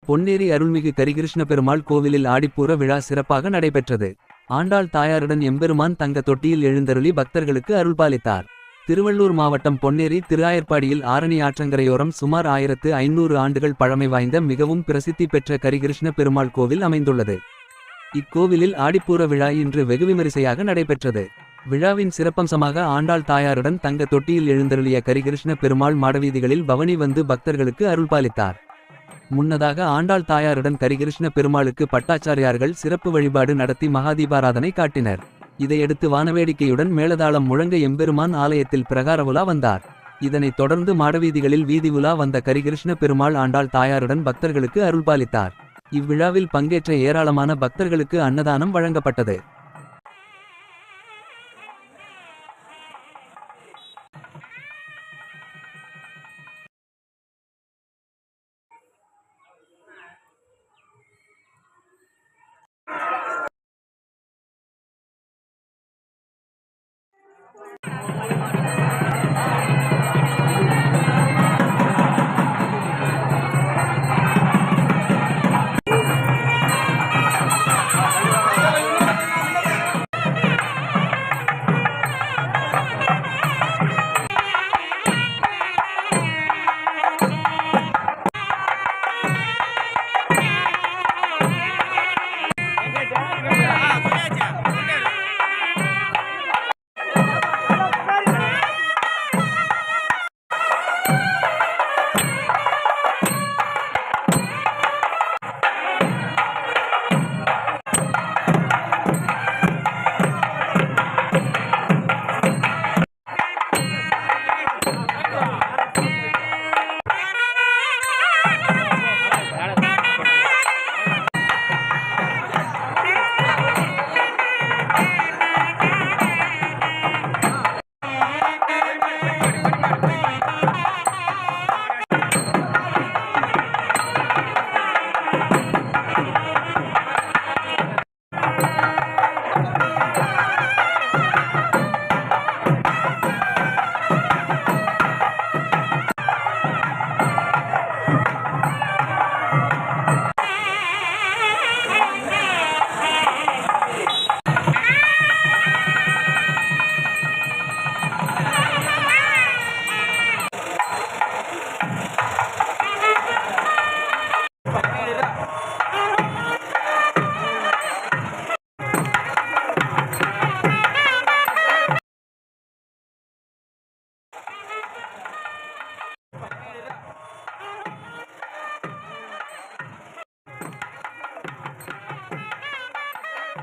பொன்னேரி அருள்மிகு கரிகிருஷ்ண பெருமாள் கோவிலில் ஆடிப்பூர விழா சிறப்பாக நடைபெற்றது. ஆண்டாள் தாயாருடன் எம்பெருமான் தங்க தொட்டியில் எழுந்தருளி பக்தர்களுக்கு அருள்பாலித்தார். திருவள்ளூர் மாவட்டம் பொன்னேரி திருஆயர்பாடியில் ஆரணி ஆற்றங்கரையோரம் சுமார் 1500 ஆண்டுகள் பழமை வாய்ந்த மிகவும் பிரசித்தி பெற்ற கரிகிருஷ்ண பெருமாள் கோவில் அமைந்துள்ளது. இக்கோவிலில் ஆடிப்பூர விழா இன்று வெகுவிமரிசையாக நடைபெற்றது. விழாவின் சிறப்பம்சமாக ஆண்டாள் தாயாருடன் தங்க தொட்டியில் எழுந்தருளிய கரிகிருஷ்ண பெருமாள் மாடவீதிகளில் பவனி வந்து பக்தர்களுக்கு அருள்பாலித்தார். முன்னதாக ஆண்டாள் தாயாருடன் கரிகிருஷ்ண பெருமாளுக்கு பட்டாச்சாரியார்கள் சிறப்பு வழிபாடு நடத்தி மகாதீபாராதனை காட்டினர். இதையடுத்து வானவேடிக்கையுடன் மேளதாளம் முழங்க எம்பெருமான் ஆலயத்தில் பிரகார உலா வந்தார். இதனைத் தொடர்ந்து மாடவீதிகளில் வீதி உலா வந்த கரிகிருஷ்ண பெருமாள் ஆண்டாள் தாயாருடன் பக்தர்களுக்கு அருள்பாலித்தார். இவ்விழாவில் பங்கேற்ற ஏராளமான பக்தர்களுக்கு அன்னதானம் வழங்கப்பட்டது.